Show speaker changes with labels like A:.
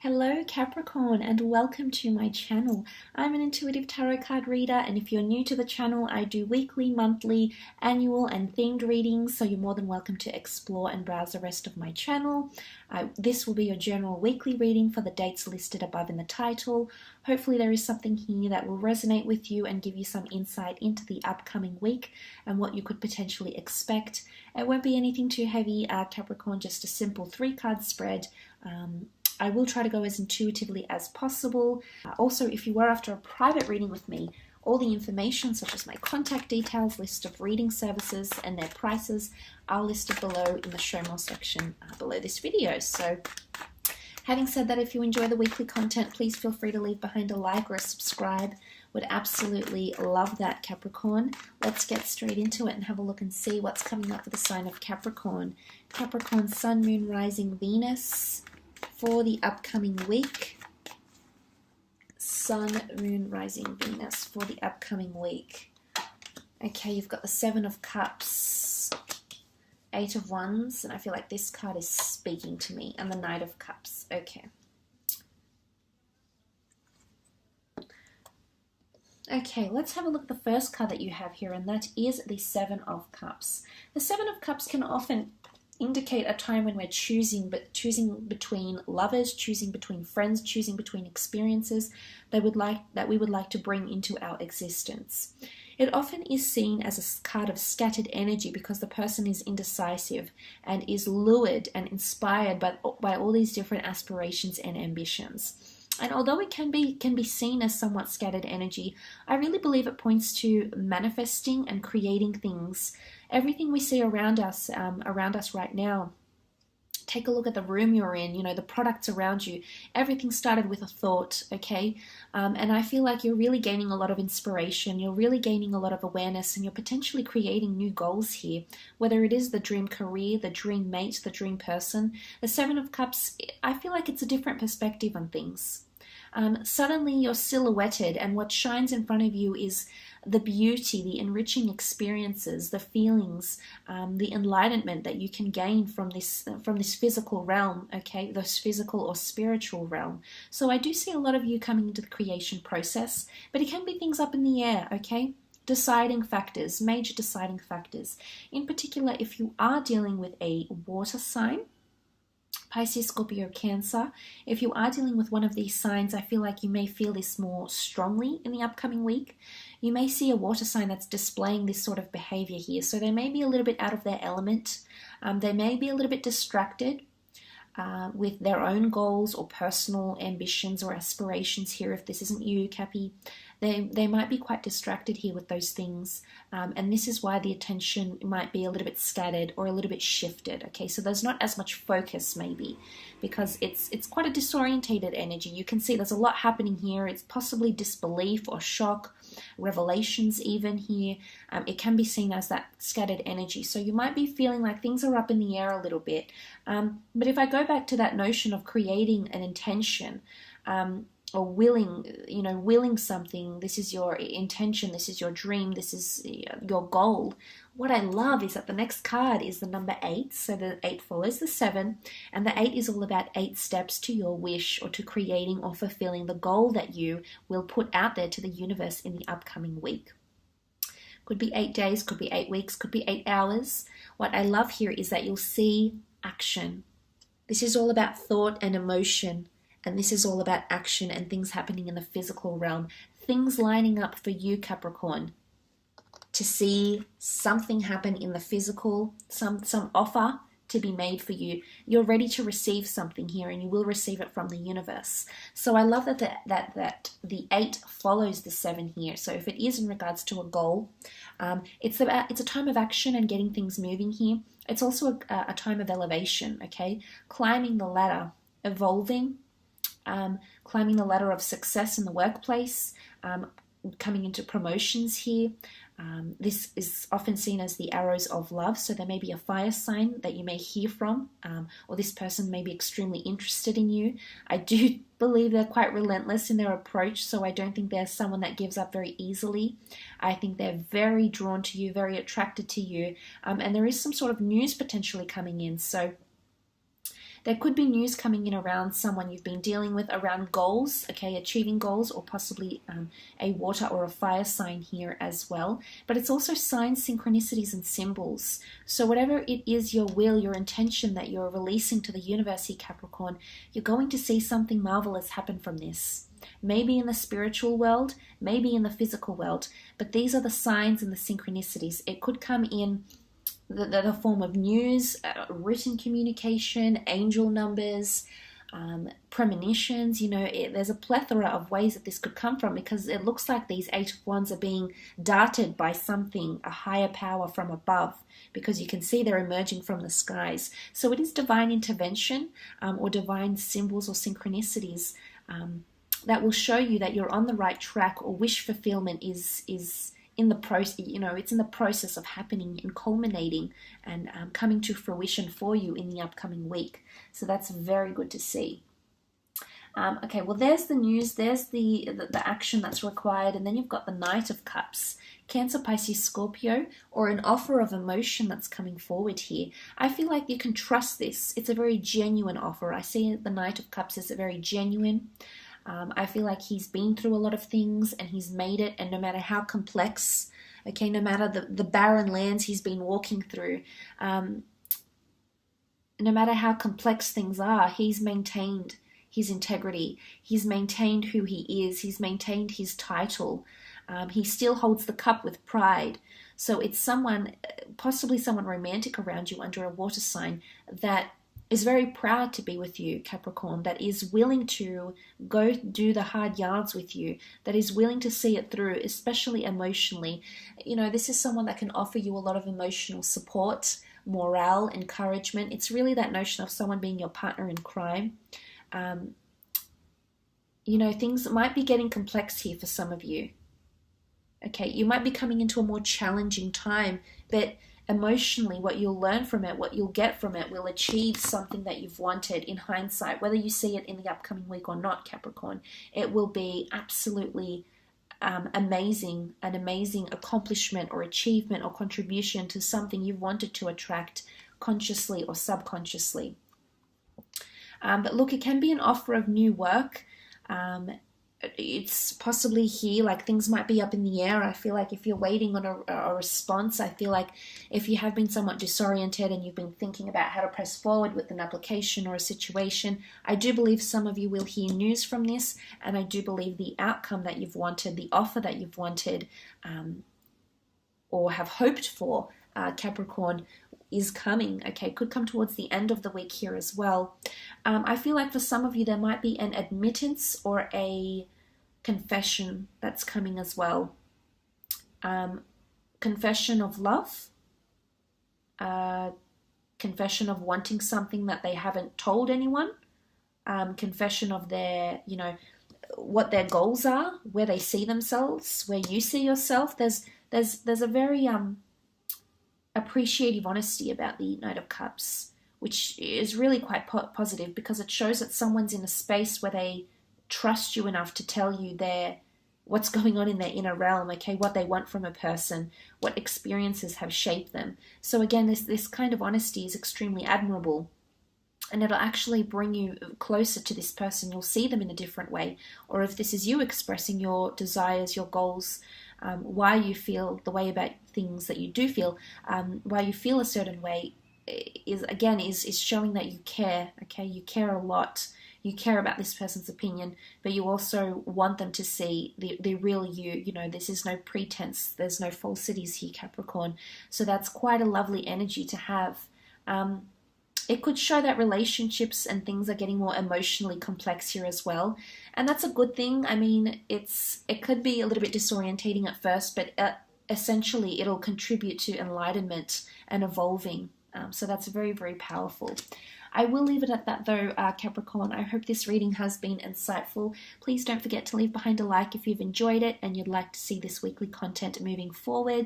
A: Hello Capricorn and welcome to my channel. I'm an intuitive tarot card reader, and if you're new to the channel, I do weekly, monthly, annual and themed readings, so you're more than welcome to explore and browse the rest of my channel. This will be your general weekly reading for the dates listed above in the title. Hopefully there is something here that will resonate with you and give you some insight into the upcoming week and what you could potentially expect. It won't be anything too heavy, Capricorn, just a simple 3-card spread. I will try to go as intuitively as possible. Also, if you were after a private reading with me, all the information such as my contact details, list of reading services and their prices are listed below in the show more section below this video. So having said that, if you enjoy the weekly content, please feel free to leave behind a like or a subscribe. Would absolutely love that, Capricorn. Let's get straight into it and have a look and see what's coming up for the sign of Capricorn. Capricorn, Sun, Moon, Rising, Venus for the upcoming week. Sun, Moon, Rising, Venus for the upcoming week. Okay, you've got the 7 of Cups, 8 of Wands, and I feel like this card is speaking to me, and the Knight of Cups. Okay. Okay, let's have a look at the first card that you have here, and that is the 7 of Cups. The 7 of Cups can often indicate a time when we're choosing between lovers, choosing between friends, choosing between experiences that we would like to bring into our existence. It often is seen as a card of scattered energy because the person is indecisive and is lured and inspired by all these different aspirations and ambitions. And although it can be seen as somewhat scattered energy, I really believe it points to manifesting and creating things. Everything we see around us right now. Take a look at the room you're in, you know, the products around you. Everything started with a thought, okay? And I feel like you're really gaining a lot of inspiration. You're really gaining a lot of awareness, and you're potentially creating new goals here. Whether it is the dream career, the dream mate, the dream person. The 7 of Cups, I feel like it's a different perspective on things. Suddenly you're silhouetted, and what shines in front of you is the beauty, the enriching experiences, the feelings, the enlightenment that you can gain from this physical realm, okay, this physical or spiritual realm. So I do see a lot of you coming into the creation process, but it can be things up in the air, okay? Deciding factors, major deciding factors. In particular, if you are dealing with a water sign, Pisces, Scorpio, Cancer. If you are dealing with one of these signs, I feel like you may feel this more strongly in the upcoming week. You may see a water sign that's displaying this sort of behavior here. So they may be a little bit out of their element. They may be a little bit distracted with their own goals or personal ambitions or aspirations here. If this isn't you, Cappy, they might be quite distracted here with those things, and this is why the attention might be a little bit scattered or a little bit shifted. Okay, so there's not as much focus maybe because it's quite a disorientated energy. You can see there's a lot happening here. It's possibly disbelief or shock, revelations even here. It can be seen as that scattered energy. So you might be feeling like things are up in the air a little bit. But if I go back to that notion of creating an intention, or willing something, this is your intention, this is your dream, this is your goal. What I love is that the next card is the number 8, so the 8 follows the 7, and the 8 is all about 8 steps to your wish or to creating or fulfilling the goal that you will put out there to the universe in the upcoming week. Could be 8 days, could be 8 weeks, could be 8 hours. What I love here is that you'll see action. This is all about thought and emotion. And this is all about action and things happening in the physical realm. Things lining up for you, Capricorn, to see something happen in the physical, some offer to be made for you. You're ready to receive something here, and you will receive it from the universe. So I love that the 8 follows the 7 here. So if it is in regards to a goal, it's a time of action and getting things moving here. It's also a time of elevation, okay? Climbing the ladder, evolving, climbing the ladder of success in the workplace, coming into promotions here. This is often seen as the arrows of love, so there may be a fire sign that you may hear from, or this person may be extremely interested in you. I do believe they're quite relentless in their approach, so I don't think they're someone that gives up very easily. I think they're very drawn to you, very attracted to you, and there is some sort of news potentially coming in. So There could be news coming in around someone you've been dealing with, around goals, okay, achieving goals, or possibly a water or a fire sign here as well. But it's also signs, synchronicities, and symbols. So whatever it is, your will, your intention that you're releasing to the universe here, Capricorn, you're going to see something marvelous happen from this. Maybe in the spiritual world, maybe in the physical world, but these are the signs and the synchronicities. It could come in the form of news, written communication, angel numbers, premonitions. You know, there's a plethora of ways that this could come from, because it looks like these 8 of Wands are being darted by something, a higher power from above, because you can see they're emerging from the skies. So it is divine intervention, or divine symbols or synchronicities that will show you that you're on the right track, or wish fulfillment is in the process. You know, it's in the process of happening and culminating and coming to fruition for you in the upcoming week. So that's very good to see. Okay, well, there's the news, there's the action that's required, and then you've got the Knight of Cups, Cancer, Pisces, Scorpio, or an offer of emotion that's coming forward here. I feel like you can trust this. It's a very genuine offer. I see the Knight of Cups as a very genuine. I feel like he's been through a lot of things and he's made it, and no matter how complex, okay, no matter the barren lands he's been walking through, no matter how complex things are, he's maintained his integrity, he's maintained who he is, he's maintained his title, he still holds the cup with pride. So it's someone, possibly someone romantic around you under a water sign, that is very proud to be with you, Capricorn, that is willing to go do the hard yards with you, that is willing to see it through, especially emotionally. You know, this is someone that can offer you a lot of emotional support, morale, encouragement. It's really that notion of someone being your partner in crime. You know, things might be getting complex here for some of you. Okay, you might be coming into a more challenging time, but emotionally, what you'll learn from it, what you'll get from it, will achieve something that you've wanted in hindsight. Whether you see it in the upcoming week or not, Capricorn, it will be absolutely amazing, an amazing accomplishment or achievement or contribution to something you've wanted to attract consciously or subconsciously. But look, it can be an offer of new work. It's possibly here, like things might be up in the air. I feel like if you're waiting on a response, I feel like if you have been somewhat disoriented and you've been thinking about how to press forward with an application or a situation, I do believe some of you will hear news from this, and I do believe the outcome that you've wanted, the offer that you've wanted or have hoped for, Capricorn, is coming. Okay, could come towards the end of the week here as well. I feel like for some of you there might be an admittance or a confession that's coming as well. Confession of love, confession of wanting something that they haven't told anyone, confession of their, you know, what their goals are, where they see themselves, where you see yourself. There's a very appreciative honesty about the Knight of Cups, which is really quite positive, because it shows that someone's in a space where they trust you enough to tell you what's going on in their inner realm, okay, what they want from a person, what experiences have shaped them. So again, this kind of honesty is extremely admirable, and it'll actually bring you closer to this person. You'll see them in a different way. Or if this is you expressing your desires, your goals, why you feel the way about things that you do feel, why you feel a certain way, is showing that you care. Okay, you care a lot. You care about this person's opinion, but you also want them to see the real you. You know, this is no pretense. There's no falsities here, Capricorn. So that's quite a lovely energy to have. It could show that relationships and things are getting more emotionally complex here as well. And that's a good thing. I mean, it could be a little bit disorientating at first, but essentially it'll contribute to enlightenment and evolving. So that's very, very powerful. I will leave it at that though, Capricorn. I hope this reading has been insightful. Please don't forget to leave behind a like if you've enjoyed it and you'd like to see this weekly content moving forward.